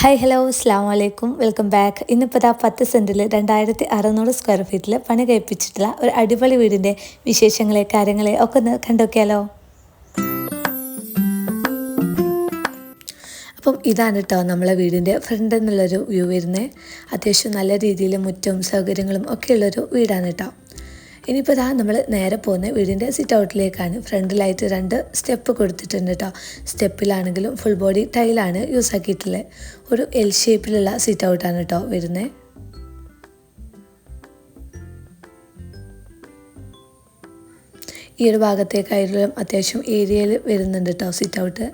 Hi hello അസ്സാം വലൈക്കും welcome back. ഇന്നിപ്പോൾ 10 സെൻറ്റിൽ 2600 സ്ക്വയർ ഫീറ്റിൽ പണി കഴിപ്പിച്ചിട്ടുള്ള ഒരു അടിപൊളി വീടിൻ്റെ വിശേഷങ്ങളെ കാര്യങ്ങളെ ഒക്കെ ഒന്ന് കണ്ടോക്കിയാലോ. അപ്പം ഇതാണ് കേട്ടോ നമ്മളെ വീടിൻ്റെ ഫ്രണ്ട് എന്നുള്ളൊരു വ്യൂ വരുന്നത്. അത്യാവശ്യം നല്ല രീതിയിൽ മുറ്റവും സൗകര്യങ്ങളും ഒക്കെയുള്ളൊരു വീടാണ് കേട്ടോ. ഇനിയിപ്പോൾ നമ്മൾ നേരെ പോകുന്ന വീടിൻ്റെ സിറ്റ് ഔട്ടിലേക്കാണ്. ഫ്രണ്ടിലായിട്ട് 2 സ്റ്റെപ്പ് കൊടുത്തിട്ടുണ്ട് കേട്ടോ. സ്റ്റെപ്പിലാണെങ്കിലും ഫുൾ ബോഡി ടൈലാണ് യൂസ് ആക്കിയിട്ടുള്ളത്. ഒരു എൽ ഷേപ്പിലുള്ള സിറ്റ് ഔട്ടാണ് കേട്ടോ വരുന്നത്. ഈ ഒരു ഭാഗത്തേക്കായാലും അത്യാവശ്യം ഏരിയയിൽ വരുന്നുണ്ട് കേട്ടോ സിറ്റ് ഔട്ട്.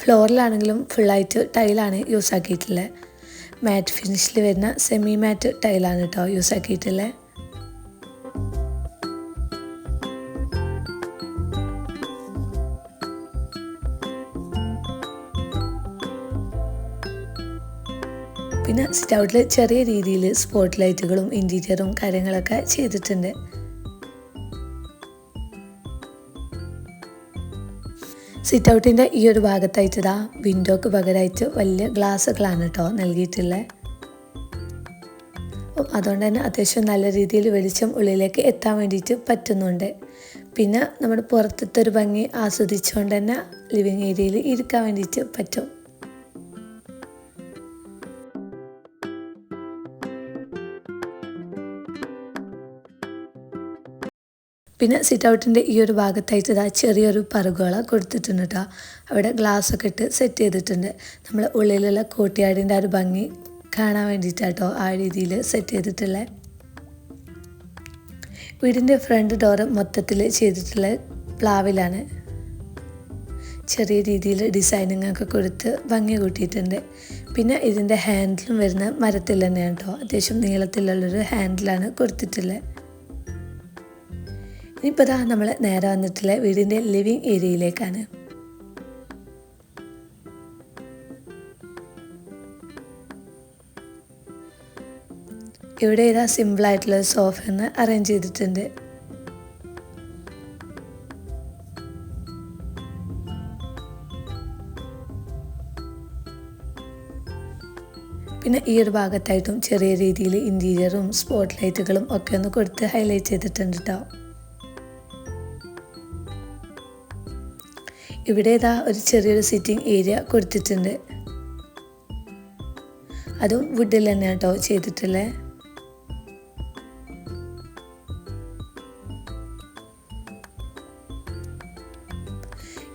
ഫ്ലോറിലാണെങ്കിലും ഫുള്ളായിട്ട് ടൈലാണ് യൂസ് ആക്കിയിട്ടുള്ളത്. മാറ്റ് ഫിനിഷിൽ വരുന്ന സെമി മാറ്റ് ടൈലാണ് കേട്ടോ യൂസ് ആക്കിയിട്ടുള്ളത്. പിന്നെ സിറ്റ് ഔട്ടിൽ ചെറിയ രീതിയിൽ സ്പോട്ട് ലൈറ്റുകളും ഇൻറ്റീരിയറും കാര്യങ്ങളൊക്കെ ചെയ്തിട്ടുണ്ട്. സിറ്റ് ഔട്ടിൻ്റെ ഈ ഒരു ഭാഗത്തായിട്ട് വിൻഡോക്ക് പകരമായിട്ട് വലിയ ഗ്ലാസ്സുകളാണ് കേട്ടോ നൽകിയിട്ടുള്ളത്. അതുകൊണ്ട് തന്നെ അത്യാവശ്യം നല്ല രീതിയിൽ വെളിച്ചം ഉള്ളിലേക്ക് എത്താൻ വേണ്ടിയിട്ട് പറ്റുന്നുണ്ട്. പിന്നെ നമ്മുടെ പുറത്തത്തെ ഒരു ഭംഗി ആസ്വദിച്ചുകൊണ്ട് തന്നെ ലിവിങ് ഏരിയയിൽ ഇരിക്കാൻ വേണ്ടിയിട്ട് പറ്റും. പിന്നെ സിറ്റ് ഔട്ടിൻ്റെ ഈ ഒരു ഭാഗത്തായിട്ട് ചെറിയൊരു പറുകോള കൊടുത്തിട്ടുണ്ട് കേട്ടോ. അവിടെ ഗ്ലാസ്സൊക്കെ ഇട്ട് സെറ്റ് ചെയ്തിട്ടുണ്ട്. നമ്മൾ ഉള്ളിലുള്ള കോട്ടിയാടിൻ്റെ ആ ഒരു ഭംഗി കാണാൻ വേണ്ടിയിട്ടാട്ടോ ആ രീതിയിൽ സെറ്റ് ചെയ്തിട്ടുള്ളത്. വീടിൻ്റെ ഫ്രണ്ട് ഡോറ് മൊത്തത്തിൽ ചെയ്തിട്ടുള്ള പ്ലാവിലാണ്. ചെറിയ രീതിയിൽ ഡിസൈനിങ് ഒക്കെ കൊടുത്ത് ഭംഗി കൂട്ടിയിട്ടുണ്ട്. പിന്നെ ഇതിൻ്റെ ഹാൻഡിലും വരുന്ന മരത്തിൽ തന്നെയാണ് കേട്ടോ. അത്യാവശ്യം നീളത്തിലുള്ളൊരു ഹാൻഡിലാണ് കൊടുത്തിട്ടുള്ളത്. ഇനിയിപ്പോൾ നമ്മൾ നേരെ വന്നിട്ടുള്ള വീടിൻ്റെ ലിവിങ് ഏരിയയിലേക്കാണ്. ഇവിടെ സിമ്പിളായിട്ടുള്ള സോഫ ഒന്ന് അറേഞ്ച് ചെയ്തിട്ടുണ്ട്. പിന്നെ ഈ ഒരു ഭാഗത്തായിട്ടും ചെറിയ രീതിയിൽ ഇൻറ്റീരിയറും സ്പോട്ട് ലൈറ്റുകളും ഒക്കെ ഒന്ന് കൊടുത്ത് ഹൈലൈറ്റ് ചെയ്തിട്ടുണ്ട് കേട്ടോ. ഇവിടെ ഒരു ചെറിയൊരു സിറ്റിംഗ് ഏരിയ കൊടുത്തിട്ടുണ്ട്. അതും വുഡിൽ തന്നെയാണ് കേട്ടോ ചെയ്തിട്ടുള്ളത്.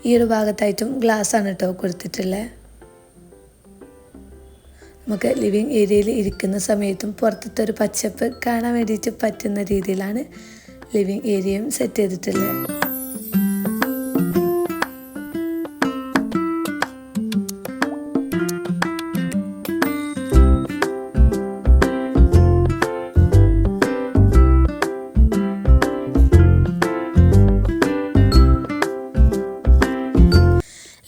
ഈ ഒരു ഭാഗത്തായിട്ടും ഗ്ലാസ് ആണ് കേട്ടോ കൊടുത്തിട്ടുള്ളത്. നമുക്ക് ലിവിങ് ഏരിയയിൽ ഇരിക്കുന്ന സമയത്തും പുറത്തത്തെ ഒരു പച്ചപ്പ് കാണാൻ വേണ്ടിയിട്ട് പറ്റുന്ന രീതിയിലാണ് ലിവിങ് ഏരിയയും സെറ്റ് ചെയ്തിട്ടുള്ളത്.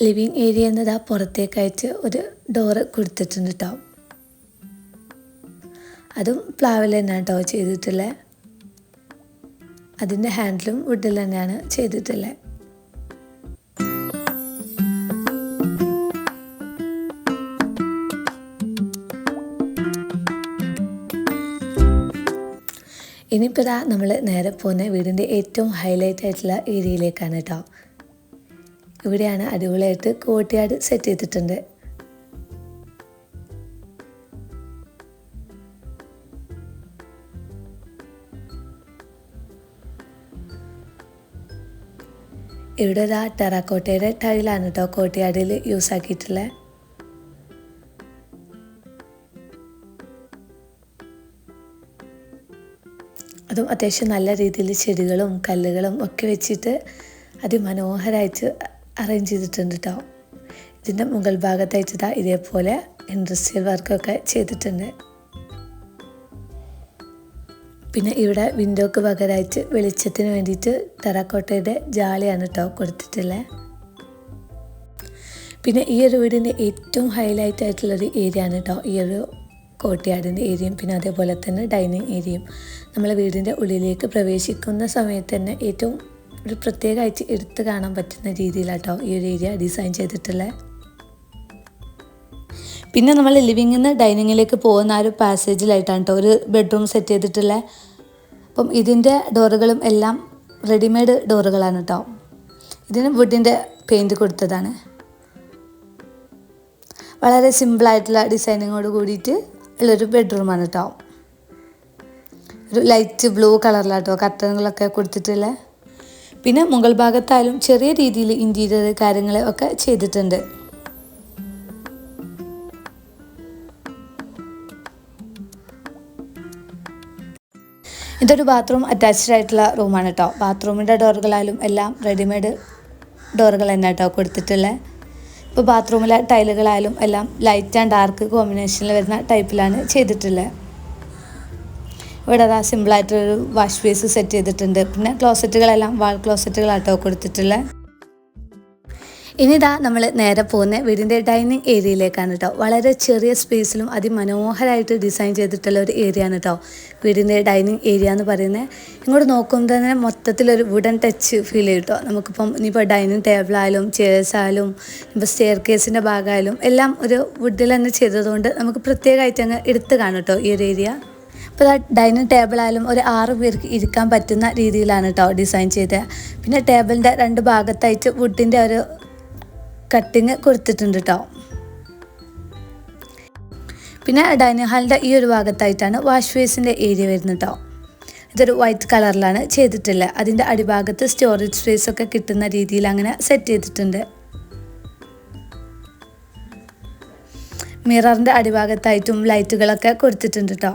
ലിവിങ് ഏരിയ എന്നത് പുറത്തേക്കായിട്ട് ഒരു ഡോറ് കൊടുത്തിട്ടുണ്ട് കേട്ടോ. അതും പ്ലാവിൽ തന്നെയാണ് കേട്ടോ ചെയ്തിട്ടുള്ളത്. അതിൻ്റെ ഹാൻഡിലും വുഡിൽ തന്നെയാണ് ചെയ്തിട്ടുള്ളത്. ഇനിയിപ്പോൾ നമ്മൾ നേരെ പോകുന്ന വീടിൻ്റെ ഏറ്റവും ഹൈലൈറ്റ് ആയിട്ടുള്ള ഏരിയയിലേക്കാണ് കേട്ടോ. ഇവിടെയാണ് അടിപൊളിയായിട്ട് കോട്ടിയാട് സെറ്റ് ചെയ്തിട്ടുണ്ട്. ഇവിടെ ടെറാക്കോട്ടയുടെ ടൈലാണ് കേട്ടോ കോട്ടിയാടിൽ യൂസ് ആക്കിയിട്ടുള്ളത്. അതും അത്യാവശ്യം നല്ല രീതിയിൽ ചെടികളും കല്ലുകളും ഒക്കെ വെച്ചിട്ട് അതിമനോഹരമായിട്ട് അറേഞ്ച് ചെയ്തിട്ടുണ്ട് കേട്ടോ. ഇതിൻ്റെ മുകൾ ഭാഗത്തായിട്ട് ഇതേപോലെ ഇൻഡസ്ട്രിയൽ വർക്കൊക്കെ ചെയ്തിട്ടുണ്ട്. പിന്നെ ഇവിടെ വിൻഡോക്ക് പകരമായിട്ട് വെളിച്ചത്തിന് വേണ്ടിയിട്ട് ടെറാക്കോട്ടയുടെ ജാളിയാണ് കേട്ടോ കൊടുത്തിട്ടുള്ളത്. പിന്നെ ഈ ഒരു വീടിൻ്റെ ഏറ്റവും ഹൈലൈറ്റ് ആയിട്ടുള്ളൊരു ഏരിയ ആണ് കേട്ടോ ഈ ഒരു കോട്ടിയാടിൻ്റെ ഏരിയയും പിന്നെ അതേപോലെ തന്നെ ഡൈനിങ് ഏരിയയും. നമ്മൾ വീടിൻ്റെ ഉള്ളിലേക്ക് പ്രവേശിക്കുന്ന സമയത്ത് തന്നെ ഏറ്റവും ഒരു പ്രത്യേകമായിട്ട് എടുത്ത് കാണാൻ പറ്റുന്ന രീതിയിലാട്ടോ ഈ ഒരു ഏരിയ ഡിസൈൻ ചെയ്തിട്ടുള്ളത്. പിന്നെ നമ്മൾ ലിവിങ്ങിൽ നിന്ന് ഡൈനിങ്ങിലേക്ക് പോകുന്ന ആ ഒരു പാസേജിലായിട്ടാണ് കേട്ടോ ഒരു ബെഡ്റൂം സെറ്റ് ചെയ്തിട്ടുള്ളത്. അപ്പം ഇതിൻ്റെ ഡോറുകളും എല്ലാം റെഡിമെയ്ഡ് ഡോറുകളാണ് കേട്ടോ. ഇതിന് വുഡിൻ്റെ പെയിൻറ് കൊടുത്തതാണ്. വളരെ സിമ്പിളായിട്ടുള്ള ഡിസൈനിങ്ങോട് കൂടിയിട്ട് ഉള്ളൊരു ബെഡ്റൂമാണ് കേട്ടോ. ഒരു ലൈറ്റ് ബ്ലൂ കളറിലാട്ടോ കർട്ടനുകളൊക്കെ കൊടുത്തിട്ടുള്ളത്. പിന്നെ മുകൾ ഭാഗത്തായാലും ചെറിയ രീതിയിൽ ഇൻറ്റീരിയർ കാര്യങ്ങൾ ഒക്കെ ചെയ്തിട്ടുണ്ട്. ഇതൊരു ബാത്റൂം അറ്റാച്ച്ഡ് ആയിട്ടുള്ള റൂമാണ് കേട്ടോ. ബാത്റൂമിൻ്റെ ഡോറുകളായാലും എല്ലാം റെഡിമെയ്ഡ് ഡോറുകൾ തന്നെ കേട്ടോ കൊടുത്തിട്ടുള്ളത്. ഇപ്പോൾ ബാത്റൂമിലെ ടൈലുകളായാലും എല്ലാം ലൈറ്റ് ആൻഡ് ഡാർക്ക് കോമ്പിനേഷനിൽ വരുന്ന ടൈപ്പിലാണ് ചെയ്തിട്ടുള്ളത്. ഇവിടെ അതാ സിമ്പിളായിട്ടൊരു വാഷ് ബേസ് സെറ്റ് ചെയ്തിട്ടുണ്ട്. പിന്നെ ക്ലോസറ്റുകളെല്ലാം വാൾ ക്ലോസറ്റുകളാട്ടോ കൊടുത്തിട്ടുള്ളത്. ഇനിതാ നമ്മൾ നേരെ പോകുന്ന വീടിൻ്റെ ഡൈനിങ് ഏരിയയിലേക്കാണ് കേട്ടോ. വളരെ ചെറിയ സ്പേസിലും അതിമനോഹരമായിട്ട് ഡിസൈൻ ചെയ്തിട്ടുള്ള ഒരു ഏരിയ ആണ് കേട്ടോ വീടിൻ്റെ ഡൈനിങ് ഏരിയ എന്ന് പറയുന്നത്. ഇങ്ങോട്ട് നോക്കുമ്പോൾ തന്നെ മൊത്തത്തിലൊരു വുഡൻ ടച്ച് ഫീൽ ചെയ്യും കേട്ടോ. നമുക്കിപ്പം ഇനിയിപ്പോൾ ഡൈനിങ് ടേബിളായാലും ചെയർസ് ആയാലും ഇപ്പോൾ സ്റ്റെയർ കേസിൻ്റെ ഭാഗമായാലും എല്ലാം ഒരു വുഡിൽ തന്നെ ചെയ്തതുകൊണ്ട് നമുക്ക് പ്രത്യേകമായിട്ട് അങ്ങ് എടുത്ത് കാണും കേട്ടോ ഈ ഒരു ഏരിയ. ഇപ്പോൾ ഡൈനിങ് ടേബിളായാലും ഒരു 6 പേർക്ക് ഇരിക്കാൻ പറ്റുന്ന രീതിയിലാണ് കേട്ടോ ഡിസൈൻ ചെയ്തത്. പിന്നെ ടേബിളിൻ്റെ 2 ഭാഗത്തായിട്ട് വുഡിൻ്റെ ഒരു കട്ടിങ് കൊടുത്തിട്ടുണ്ട് കേട്ടോ. പിന്നെ ഡൈനിങ് ഹാളിൻ്റെ ഈ ഒരു ഭാഗത്തായിട്ടാണ് വാഷ് ബേസിൻ്റെ ഏരിയ വരുന്നത് കേട്ടോ. ഇതൊരു വൈറ്റ് കളറിലാണ് ചെയ്തിട്ടുള്ളത്. അതിൻ്റെ അടിഭാഗത്ത് സ്റ്റോറേജ് സ്പേസ് ഒക്കെ കിട്ടുന്ന രീതിയിൽ അങ്ങനെ സെറ്റ് ചെയ്തിട്ടുണ്ട്. മിററിൻ്റെ അടിഭാഗത്തായിട്ടും ലൈറ്റുകളൊക്കെ കൊടുത്തിട്ടുണ്ട് കേട്ടോ.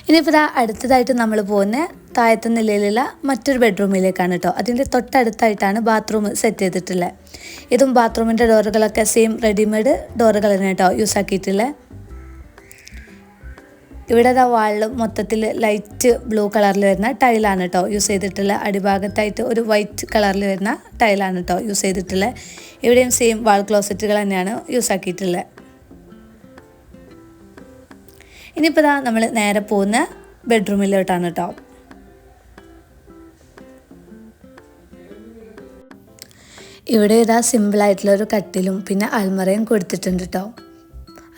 ഇനിയിപ്പോൾ അടുത്തതായിട്ട് നമ്മൾ പോകുന്ന താഴത്തെ നിലയിലുള്ള മറ്റൊരു ബെഡ്റൂമിലേക്കാണ് കേട്ടോ. അതിൻ്റെ തൊട്ടടുത്തായിട്ടാണ് ബാത്റൂം സെറ്റ് ചെയ്തിട്ടുള്ളത്. ഇതും ബാത്റൂമിൻ്റെ ഡോറുകളൊക്കെ സെയിം റെഡിമെയ്ഡ് ഡോറുകൾ തന്നെ കേട്ടോ യൂസ് ആക്കിയിട്ടുള്ളത്. ഇവിടെ വാളിൽ മൊത്തത്തിൽ ലൈറ്റ് ബ്ലൂ കളറിൽ വരുന്ന ടൈലാണ് കേട്ടോ യൂസ് ചെയ്തിട്ടുള്ളത്. അടിഭാഗത്തായിട്ട് ഒരു വൈറ്റ് കളറിൽ വരുന്ന ടൈലാണ് കേട്ടോ യൂസ് ചെയ്തിട്ടുള്ളത്. ഇവിടെയും സെയിം വാൾ ക്ലോസറ്റുകൾ തന്നെയാണ് യൂസ് ആക്കിയിട്ടുള്ളത്. ഇനിയിപ്പോൾ നമ്മൾ നേരെ പോകുന്ന ബെഡ്റൂമിലോട്ടാണ് കേട്ടോ. ഇവിടെ സിമ്പിളായിട്ടുള്ളൊരു കട്ടിലും പിന്നെ അൽമറയും കൊടുത്തിട്ടുണ്ട് കേട്ടോ.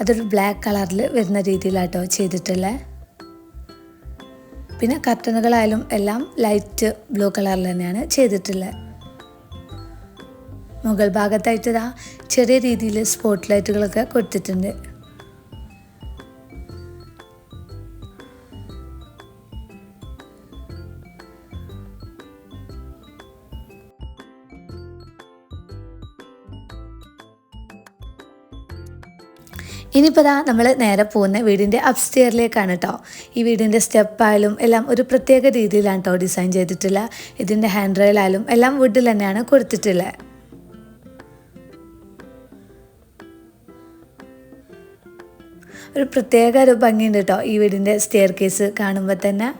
അതൊരു ബ്ലാക്ക് കളറിൽ വരുന്ന രീതിയിലാട്ടോ ചെയ്തിട്ടുള്ളത്. പിന്നെ കർട്ടനുകളായാലും എല്ലാം ലൈറ്റ് ബ്ലൂ കളറിൽ തന്നെയാണ് ചെയ്തിട്ടുള്ളത്. മുകൾ ഭാഗത്തായിട്ട് ചെറിയ രീതിയിൽ സ്പോട്ട് ലൈറ്റുകളൊക്കെ കൊടുത്തിട്ടുണ്ട്. ഇനിയിപ്പോൾ നമ്മൾ നേരെ പോകുന്ന വീടിൻ്റെ അപ്സ്റ്റെയറിലേക്കാണ് കേട്ടോ. ഈ വീടിൻ്റെ സ്റ്റെപ്പായാലും എല്ലാം ഒരു പ്രത്യേക രീതിയിലാണ് കേട്ടോ ഡിസൈൻ ചെയ്തിട്ടുള്ള. ഇതിൻ്റെ ഹാൻഡ് റെയിലായാലും എല്ലാം വുഡിൽ തന്നെയാണ് കൊടുത്തിട്ടുള്ളത്. ഒരു പ്രത്യേക ഒരു ഭംഗിയുണ്ട് കേട്ടോ ഈ വീടിൻ്റെ സ്റ്റെയർ കേസ് കാണുമ്പോൾ തന്നെ.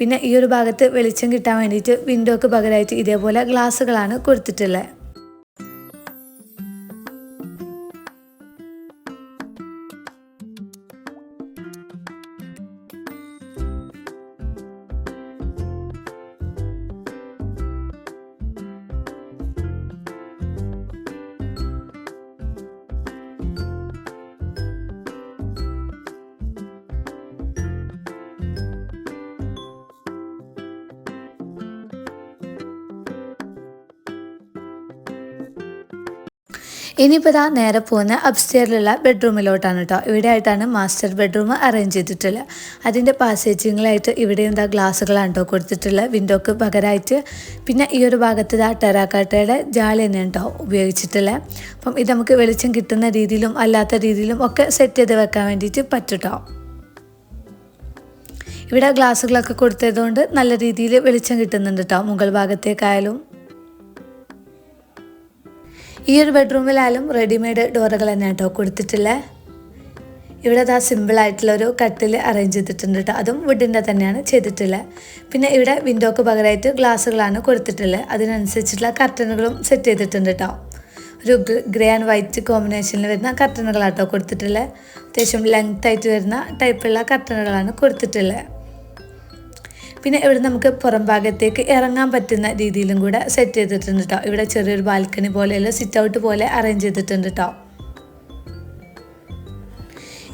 പിന്നെ ഈ ഒരു ഭാഗത്ത് വെളിച്ചം കിട്ടാൻ വേണ്ടിയിട്ട് വിൻഡോക്ക് പകരമായിട്ട് ഇതേപോലെ ഗ്ലാസ്സുകളാണ് കൊടുത്തിട്ടുള്ളത്. ഇനിയിപ്പോൾ ഇതാ നേരെ പോകുന്ന അപ്സ്റ്റെയറിലുള്ള ബെഡ്റൂമിലോട്ടാണ് കേട്ടോ. ഇവിടെ ആയിട്ടാണ് മാസ്റ്റർ ബെഡ്റൂം അറേഞ്ച് ചെയ്തിട്ടുള്ളത്. അതിൻ്റെ പാസേജിങ്ങിലായിട്ട് ഇവിടെ എന്താ ഗ്ലാസ്സുകളാണ് കേട്ടോ കൊടുത്തിട്ടുള്ളത് വിൻഡോക്ക് പകരമായിട്ട്. പിന്നെ ഈ ഒരു ഭാഗത്ത് ഇതാ ടെറാക്കോട്ടയുടെ ജാലി തന്നെയാണ് കേട്ടോ ഉപയോഗിച്ചിട്ടുള്ളത്. അപ്പം ഇത് നമുക്ക് വെളിച്ചം കിട്ടുന്ന രീതിയിലും അല്ലാത്ത രീതിയിലും ഒക്കെ സെറ്റ് ചെയ്ത് വെക്കാൻ വേണ്ടിയിട്ട് പറ്റും കേട്ടോ. ഇവിടെ ഗ്ലാസ്സുകളൊക്കെ കൊടുത്തതുകൊണ്ട് നല്ല രീതിയിൽ വെളിച്ചം കിട്ടുന്നുണ്ട് കേട്ടോ മുകൾ ഭാഗത്തേക്കായാലും. ഈ ഒരു ബെഡ്റൂമിലായാലും റെഡിമെയ്ഡ് ഡോറുകൾ തന്നെ കേട്ടോ കൊടുത്തിട്ടില്ലേ. ഇവിടെ അതാ സിമ്പിളായിട്ടുള്ളൊരു കട്ടിൽ അറേഞ്ച് ചെയ്തിട്ടുണ്ട് കേട്ടോ. അതും വുഡിൻ്റെ തന്നെയാണ് ചെയ്തിട്ടുള്ളത്. പിന്നെ ഇവിടെ വിൻഡോക്ക് പകരമായിട്ട് ഗ്ലാസ്സുകളാണ് കൊടുത്തിട്ടുള്ളത്. അതിനനുസരിച്ചിട്ടുള്ള കർട്ടനുകളും സെറ്റ് ചെയ്തിട്ടുണ്ട് കേട്ടോ. ഒരു ഗ്രേ ആൻഡ് വൈറ്റ് കോമ്പിനേഷനിൽ വരുന്ന കർട്ടനുകളാട്ടോ കൊടുത്തിട്ടുള്ളത്. അത്യാവശ്യം ലെങ്ത് ആയിട്ട് വരുന്ന ടൈപ്പുള്ള കർട്ടനുകളാണ് കൊടുത്തിട്ടുള്ളത്. പിന്നെ ഇവിടെ നമുക്ക് പുറം ഭാഗത്തേക്ക് ഇറങ്ങാൻ പറ്റുന്ന രീതിയിലും കൂടെ സെറ്റ് ചെയ്തിട്ടുണ്ട് കേട്ടോ. ഇവിടെ ചെറിയൊരു ബാൽക്കണി പോലെയുള്ള സിറ്റ് ഔട്ട് പോലെ അറേഞ്ച് ചെയ്തിട്ടുണ്ട് കേട്ടോ.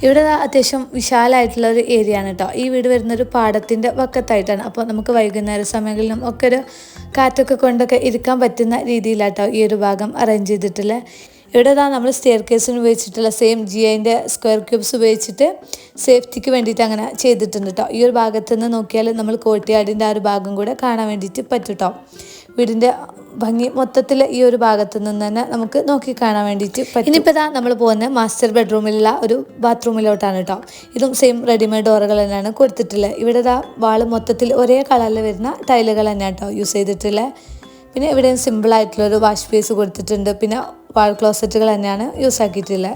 ഇവിടെ അത്യാവശ്യം വിശാലമായിട്ടുള്ള ഒരു ഏരിയ ആണ് കേട്ടോ. ഈ വീട് വരുന്നൊരു പാടത്തിൻ്റെ വക്കത്തായിട്ടാണ്. അപ്പോൾ നമുക്ക് വൈകുന്നേര സമയങ്ങളിലും ഒക്കെ ഒരു കാറ്റൊക്കെ കൊണ്ടൊക്കെ ഇരിക്കാൻ പറ്റുന്ന രീതിയിലാട്ടോ ഈ ഒരു ഭാഗം അറേഞ്ച് ചെയ്തിട്ടുള്ളത്. ഇവിടെ നമ്മൾ സ്റ്റെയർ കേസിന് ഉപയോഗിച്ചിട്ടുള്ള സെയിം GIൻ്റെ സ്ക്വയർ ക്യൂബ്സ് ഉപയോഗിച്ചിട്ട് സേഫ്റ്റിക്ക് വേണ്ടിയിട്ട് അങ്ങനെ ചെയ്തിട്ടുണ്ട് കേട്ടോ. ഈ ഒരു ഭാഗത്ത് നിന്ന് നോക്കിയാൽ നമ്മൾ കോർട്ട്യാർഡിൻ്റെ ആ ഒരു ഭാഗം കൂടെ കാണാൻ വേണ്ടിയിട്ട് പറ്റും കേട്ടോ. വീടിൻ്റെ ഭംഗി മൊത്തത്തിൽ ഈ ഒരു ഭാഗത്ത് നിന്ന് തന്നെ നമുക്ക് നോക്കി കാണാൻ വേണ്ടിയിട്ട് പറ്റും. ഇനിയിപ്പോൾ നമ്മൾ പോകുന്നത് മാസ്റ്റർ ബെഡ്റൂമിലുള്ള ഒരു ബാത്റൂമിലോട്ടാണ് കേട്ടോ. ഇതും സെയിം റെഡിമെയ്ഡ് ഡോറുകൾ തന്നെയാണ് കൊടുത്തിട്ടുള്ളത്. ഇവിടെ വാള് മൊത്തത്തിൽ ഒരേ കളറിൽ വരുന്ന ടൈലുകൾ തന്നെയാണ് കേട്ടോ യൂസ് ചെയ്തിട്ടുള്ളത്. പിന്നെ ഇവിടെയും സിമ്പിളായിട്ടുള്ളൊരു വാഷ് ബേസ് കൊടുത്തിട്ടുണ്ട്. പിന്നെ വാൾ ക്ലോസറ്റുകൾ തന്നെയാണ് യൂസ് ആക്കിയിട്ടുള്ളത്.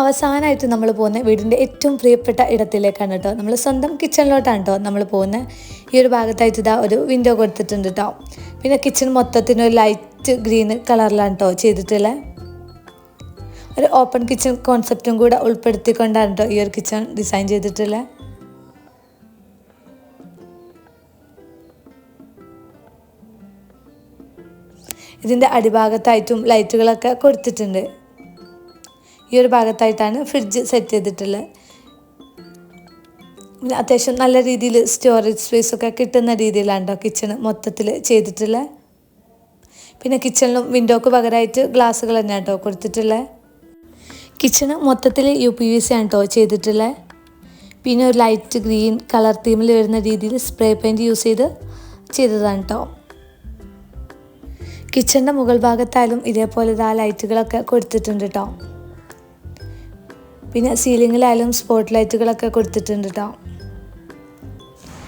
അവസാനമായിട്ട് നമ്മൾ പോകുന്നത് വീടിൻ്റെ ഏറ്റവും പ്രിയപ്പെട്ട ഇടത്തിലേക്കാണ് കേട്ടോ. നമ്മൾ സ്വന്തം കിച്ചണിലോട്ടാണ് കേട്ടോ നമ്മൾ പോകുന്നത്. ഈ ഒരു ഭാഗത്തായിട്ട് ഒരു വിൻഡോ കൊടുത്തിട്ടുണ്ട് കേട്ടോ. പിന്നെ കിച്ചൺ മൊത്തത്തിനൊരു ലൈറ്റ് ഗ്രീൻ കളറിലാണ് കേട്ടോ ചെയ്തിട്ടുള്ളത്. ഒരു ഓപ്പൺ കിച്ചൺ കോൺസെപ്റ്റും കൂടെ ഉൾപ്പെടുത്തിക്കൊണ്ടാണ് കേട്ടോ ഈ ഒരു കിച്ചൺ ഡിസൈൻ ചെയ്തിട്ടുള്ളത്. ഇതിൻ്റെ അടിഭാഗത്തായിട്ടും ലൈറ്റുകളൊക്കെ കൊടുത്തിട്ടുണ്ട്. ഈ ഒരു ഭാഗത്തായിട്ടാണ് ഫ്രിഡ്ജ് സെറ്റ് ചെയ്തിട്ടുള്ളത്. പിന്നെ അത്യാവശ്യം നല്ല രീതിയിൽ സ്റ്റോറേജ് സ്പേസൊക്കെ കിട്ടുന്ന രീതിയിലാണ് കേട്ടോ കിച്ചണ് മൊത്തത്തിൽ ചെയ്തിട്ടുള്ളത്. പിന്നെ കിച്ചണിലും വിൻഡോക്ക് പകരമായിട്ട് ഗ്ലാസ്സുകൾ തന്നെയാണ് കേട്ടോ കൊടുത്തിട്ടുള്ളത്. കിച്ചണ് മൊത്തത്തിൽ UPVC ആണ് കേട്ടോ ചെയ്തിട്ടുള്ളത്. പിന്നെ ഒരു ലൈറ്റ് ഗ്രീൻ കളർ തീമിൽ വരുന്ന രീതിയിൽ സ്പ്രേ പെയിൻറ്റ് യൂസ് ചെയ്തതാണ് കേട്ടോ. കിച്ചണിൻ്റെ മുകൾ ഭാഗത്തായാലും ഇതേപോലെ ലൈറ്റുകളൊക്കെ കൊടുത്തിട്ടുണ്ട് കേട്ടോ. പിന്നെ സീലിങ്ങിലായാലും സ്പോട്ട് ലൈറ്റുകളൊക്കെ കൊടുത്തിട്ടുണ്ട് കേട്ടോ.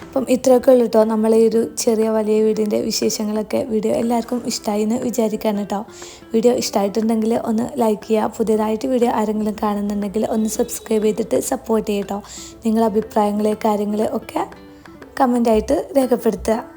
അപ്പം ഇത്രയൊക്കെ ഉള്ളൂ കേട്ടോ നമ്മൾ ഈ ഒരു ചെറിയ വലിയ വീടിൻ്റെ വിശേഷങ്ങളൊക്കെ. വീഡിയോ എല്ലാവർക്കും ഇഷ്ടമായി എന്ന് വിചാരിക്കാണ് കേട്ടോ. വീഡിയോ ഇഷ്ടമായിട്ടുണ്ടെങ്കിൽ ഒന്ന് ലൈക്ക് ചെയ്യുക. പുതിയതായിട്ട് വീഡിയോ ആരെങ്കിലും കാണുന്നുണ്ടെങ്കിൽ ഒന്ന് സബ്സ്ക്രൈബ് ചെയ്തിട്ട് സപ്പോർട്ട് ചെയ്യട്ടോ. നിങ്ങളുടെ അഭിപ്രായങ്ങൾ കാര്യങ്ങൾ ഒക്കെ കമൻ്റായിട്ട് രേഖപ്പെടുത്തുക.